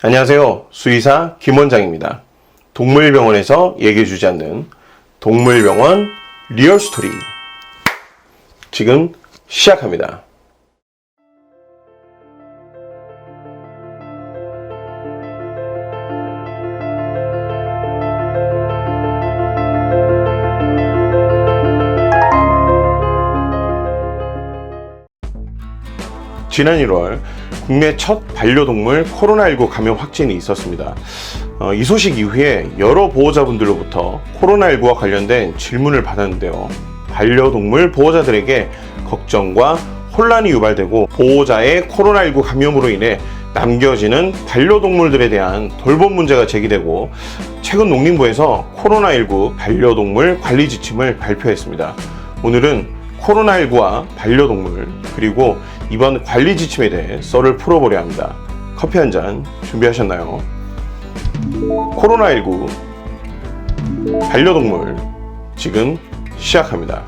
안녕하세요. 수의사 김원장입니다. 동물병원에서 얘기해주지 않는 동물병원 리얼스토리 지금 시작합니다. 지난 1월 국내 첫 반려동물 코로나19 감염 확진이 있었습니다. 이 소식 이후에 여러 보호자분들로부터 코로나19와 관련된 질문을 받았는데요. 반려동물 보호자들에게 걱정과 혼란이 유발되고 보호자의 코로나19 감염으로 인해 남겨지는 반려동물들에 대한 돌봄 문제가 제기되고 최근 농림부에서 코로나19 반려동물 관리 지침을 발표했습니다. 오늘은 코로나19와 반려동물 그리고 이번 관리 지침에 대해 썰을 풀어보려 합니다. 커피 한 잔 준비하셨나요? 코로나19 반려동물 지금 시작합니다.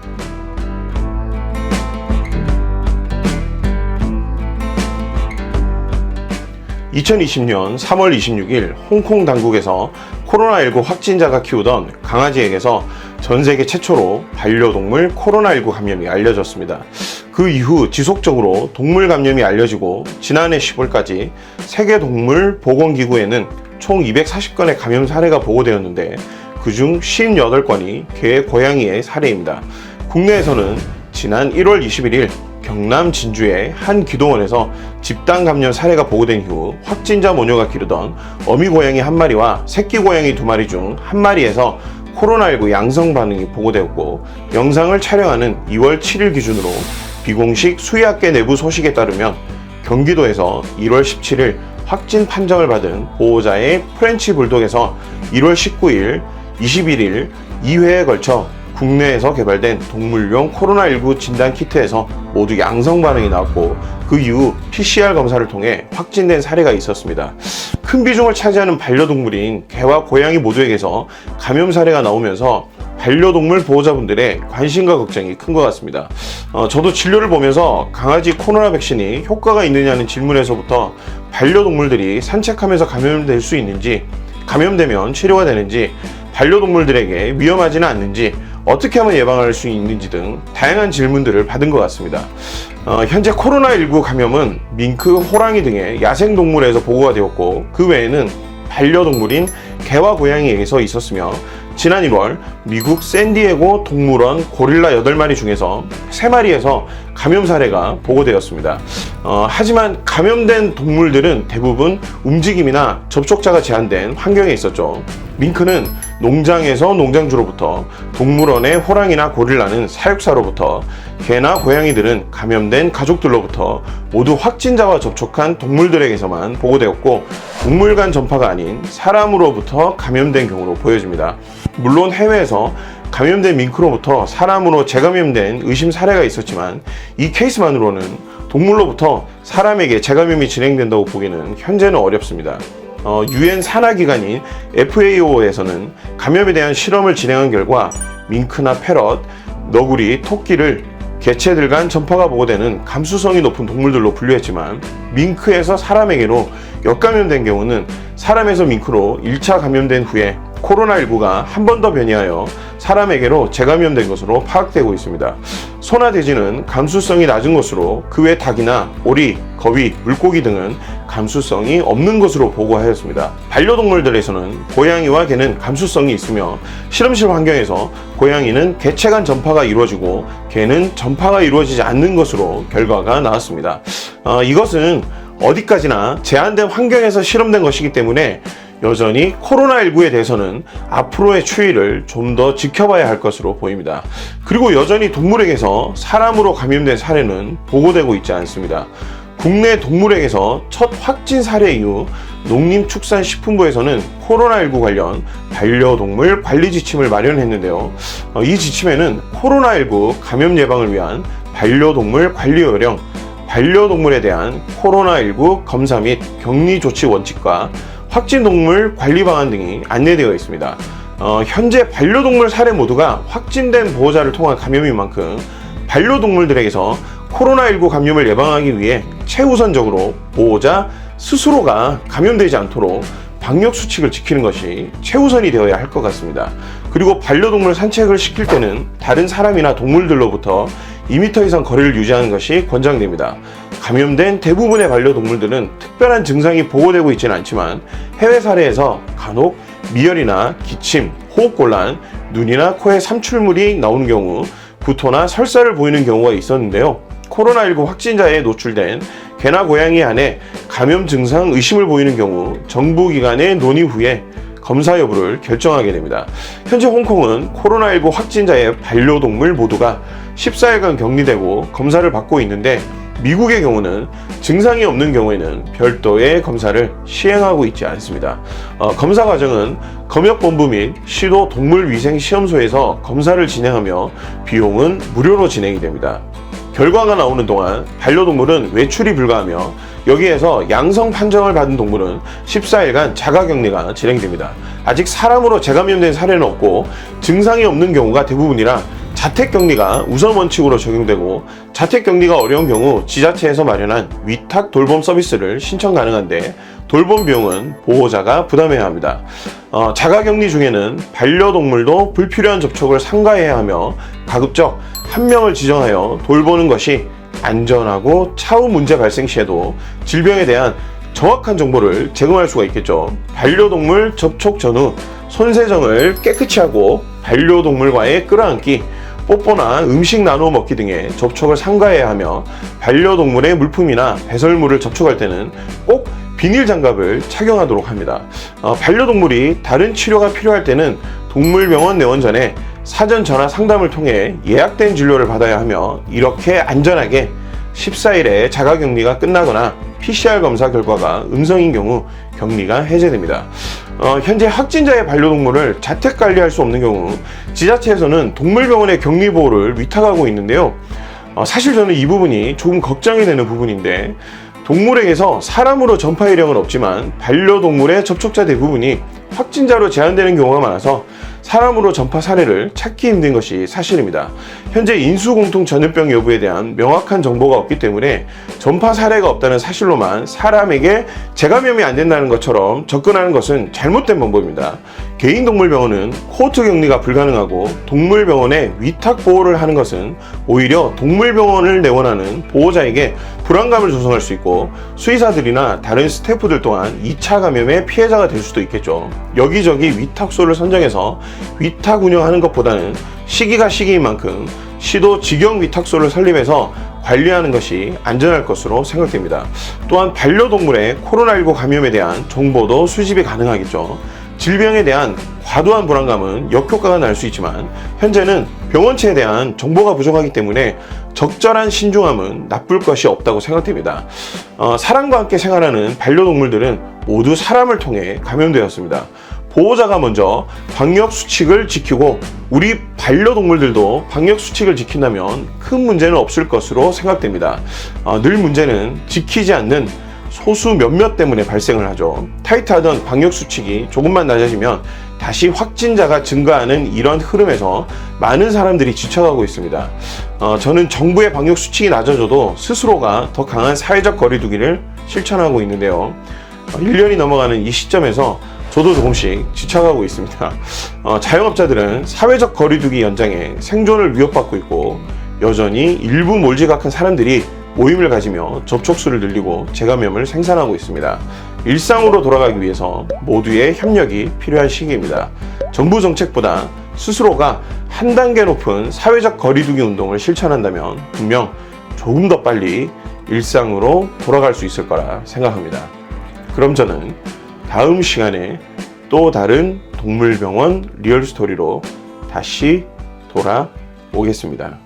2020년 3월 26일 홍콩 당국에서 코로나19 확진자가 키우던 강아지에게서 전 세계 최초로 반려동물 코로나19 감염이 알려졌습니다. 그 이후 지속적으로 동물 감염이 알려지고 지난해 10월까지 세계동물보건기구에는 총 240건의 감염 사례가 보고되었는데 그중 58건이 개, 고양이의 사례입니다. 국내에서는 지난 1월 21일 경남 진주의 한 기도원에서 집단 감염 사례가 보고된 이후 확진자 모녀가 기르던 어미 고양이 한 마리와 새끼 고양이 두 마리 중 한 마리에서 코로나19 양성 반응이 보고되었고 영상을 촬영하는 2월 7일 기준으로 비공식 수의학계 내부 소식에 따르면 경기도에서 1월 17일 확진 판정을 받은 보호자의 프렌치 불독에서 1월 19일, 21일 2회에 걸쳐 국내에서 개발된 동물용 코로나19 진단키트에서 모두 양성 반응이 나왔고 그 이후 PCR 검사를 통해 확진된 사례가 있었습니다. 큰 비중을 차지하는 반려동물인 개와 고양이 모두에게서 감염 사례가 나오면서 반려동물 보호자분들의 관심과 걱정이 큰 것 같습니다. 저도 진료를 보면서 강아지 코로나 백신이 효과가 있느냐는 질문에서부터 반려동물들이 산책하면서 감염될 수 있는지, 감염되면 치료가 되는지, 반려동물들에게 위험하지는 않는지, 어떻게 하면 예방할 수 있는지 등 다양한 질문들을 받은 것 같습니다. 현재 코로나19 감염은 밍크, 호랑이 등의 야생동물에서 보고가 되었고 그 외에는 반려동물인 개와 고양이에게서 있었으며 지난 1월 미국 샌디에고 동물원 고릴라 8마리 중에서 3마리에서 감염 사례가 보고되었습니다. 하지만 감염된 동물들은 대부분 움직임이나 접촉자가 제한된 환경에 있었죠. 밍크는 농장에서 농장주로부터, 동물원의 호랑이나 고릴라는 사육사로부터, 개나 고양이들은 감염된 가족들로부터 모두 확진자와 접촉한 동물들에게서만 보고되었고 동물 간 전파가 아닌 사람으로부터 감염된 경우로 보여집니다. 물론 해외에서 감염된 밍크로부터 사람으로 재감염된 의심 사례가 있었지만 이 케이스만으로는 동물로부터 사람에게 재감염이 진행된다고 보기는 현재는 어렵습니다. UN 산하기관인 FAO에서는 감염에 대한 실험을 진행한 결과 밍크나 패럿, 너구리, 토끼를 개체들 간 전파가 보고되는 감수성이 높은 동물들로 분류했지만 밍크에서 사람에게로 역감염된 경우는 사람에서 밍크로 1차 감염된 후에 코로나19가 한 번 더 변이하여 사람에게로 재감염된 것으로 파악되고 있습니다. 소나 돼지는 감수성이 낮은 것으로 그 외 닭이나 오리, 거위, 물고기 등은 감수성이 없는 것으로 보고하였습니다. 반려동물들에서는 고양이와 개는 감수성이 있으며 실험실 환경에서 고양이는 개체 간 전파가 이루어지고 개는 전파가 이루어지지 않는 것으로 결과가 나왔습니다. 이것은 어디까지나 제한된 환경에서 실험된 것이기 때문에 여전히 코로나19에 대해서는 앞으로의 추이를 좀 더 지켜봐야 할 것으로 보입니다. 그리고 여전히 동물에게서 사람으로 감염된 사례는 보고되고 있지 않습니다. 국내 동물에게서 첫 확진 사례 이후 농림축산식품부에서는 코로나19 관련 반려동물 관리 지침을 마련했는데요. 이 지침에는 코로나19 감염 예방을 위한 반려동물 관리 요령, 반려동물에 대한 코로나19 검사 및 격리 조치 원칙과 확진동물 관리 방안 등이 안내되어 있습니다. 현재 반려동물 사례 모두가 확진된 보호자를 통한 감염인 만큼 반려동물들에게서 코로나19 감염을 예방하기 위해 최우선적으로 보호자, 스스로가 감염되지 않도록 방역 수칙을 지키는 것이 최우선이 되어야 할 것 같습니다. 그리고 반려동물 산책을 시킬 때는 다른 사람이나 동물들로부터 2m 이상 거리를 유지하는 것이 권장됩니다. 감염된 대부분의 반려동물들은 특별한 증상이 보고되고 있지는 않지만 해외 사례에서 간혹 미열이나 기침, 호흡곤란, 눈이나 코에 삼출물이 나오는 경우 구토나 설사를 보이는 경우가 있었는데요. 코로나19 확진자에 노출된 개나 고양이 안에 감염 증상 의심을 보이는 경우 정부기관의 논의 후에 검사 여부를 결정하게 됩니다. 현재 홍콩은 코로나19 확진자의 반려동물 모두가 14일간 격리되고 검사를 받고 있는데 미국의 경우는 증상이 없는 경우에는 별도의 검사를 시행하고 있지 않습니다. 검사 과정은 검역본부 및 시도 동물위생시험소에서 검사를 진행하며 비용은 무료로 진행이 됩니다. 결과가 나오는 동안 반려동물은 외출이 불가하며 여기에서 양성 판정을 받은 동물은 14일간 자가격리가 진행됩니다. 아직 사람으로 재감염된 사례는 없고 증상이 없는 경우가 대부분이라 자택격리가 우선 원칙으로 적용되고 자택격리가 어려운 경우 지자체에서 마련한 위탁 돌봄 서비스를 신청 가능한데 돌봄 비용은 보호자가 부담해야 합니다. 자가격리 중에는 반려동물도 불필요한 접촉을 삼가해야 하며 가급적 한 명을 지정하여 돌보는 것이 안전하고 차후 문제 발생 시에도 질병에 대한 정확한 정보를 제공할 수가 있겠죠. 반려동물 접촉 전후 손세정을 깨끗이 하고 반려동물과의 끌어안기, 뽀뽀나 음식 나누어 먹기 등의 접촉을 삼가해야 하며 반려동물의 물품이나 배설물을 접촉할 때는 꼭 비닐 장갑을 착용하도록 합니다. 반려동물이 다른 치료가 필요할 때는 동물병원 내원 전에 사전 전화 상담을 통해 예약된 진료를 받아야 하며 이렇게 안전하게 14일에 자가격리가 끝나거나 PCR 검사 결과가 음성인 경우 격리가 해제됩니다. 현재 확진자의 반려동물을 자택관리할 수 없는 경우 지자체에서는 동물병원의 격리보호를 위탁하고 있는데요. 사실 저는 이 부분이 조금 걱정이 되는 부분인데 동물에게서 사람으로 전파 요령은 없지만 반려동물의 접촉자 대부분이 확진자로 제한되는 경우가 많아서 사람으로 전파 사례를 찾기 힘든 것이 사실입니다. 현재 인수공통 전염병 여부에 대한 명확한 정보가 없기 때문에 전파 사례가 없다는 사실로만 사람에게 재감염이 안 된다는 것처럼 접근하는 것은 잘못된 방법입니다. 개인동물병원은 코호트 격리가 불가능하고 동물병원에 위탁 보호를 하는 것은 오히려 동물병원을 내원하는 보호자에게 불안감을 조성할 수 있고 수의사들이나 다른 스태프들 또한 2차 감염의 피해자가 될 수도 있겠죠. 여기저기 위탁소를 선정해서 위탁 운영하는 것보다는 시기가 시기인 만큼 시도 직영 위탁소를 설립해서 관리하는 것이 안전할 것으로 생각됩니다. 또한 반려동물의 코로나19 감염에 대한 정보도 수집이 가능하겠죠. 질병에 대한 과도한 불안감은 역효과가 날 수 있지만 현재는 병원체에 대한 정보가 부족하기 때문에 적절한 신중함은 나쁠 것이 없다고 생각됩니다. 사람과 함께 생활하는 반려동물들은 모두 사람을 통해 감염되었습니다. 보호자가 먼저 방역 수칙을 지키고 우리 반려동물들도 방역 수칙을 지킨다면 큰 문제는 없을 것으로 생각됩니다. 늘 문제는 지키지 않는 소수 몇몇 때문에 발생을 하죠. 타이트하던 방역 수칙이 조금만 낮아지면 다시 확진자가 증가하는 이런 흐름에서 많은 사람들이 지쳐가고 있습니다. 저는 정부의 방역 수칙이 낮아져도 스스로가 더 강한 사회적 거리두기를 실천하고 있는데요. 1년이 넘어가는 이 시점에서 저도 조금씩 지쳐가고 있습니다. 자영업자들은 사회적 거리두기 연장에 생존을 위협받고 있고 여전히 일부 몰지각한 사람들이 모임을 가지며 접촉수를 늘리고 재감염을 생산하고 있습니다. 일상으로 돌아가기 위해서 모두의 협력이 필요한 시기입니다. 정부 정책보다 스스로가 한 단계 높은 사회적 거리두기 운동을 실천한다면 분명 조금 더 빨리 일상으로 돌아갈 수 있을 거라 생각합니다. 그럼 저는 다음 시간에 또 다른 동물병원 리얼스토리로 다시 돌아오겠습니다.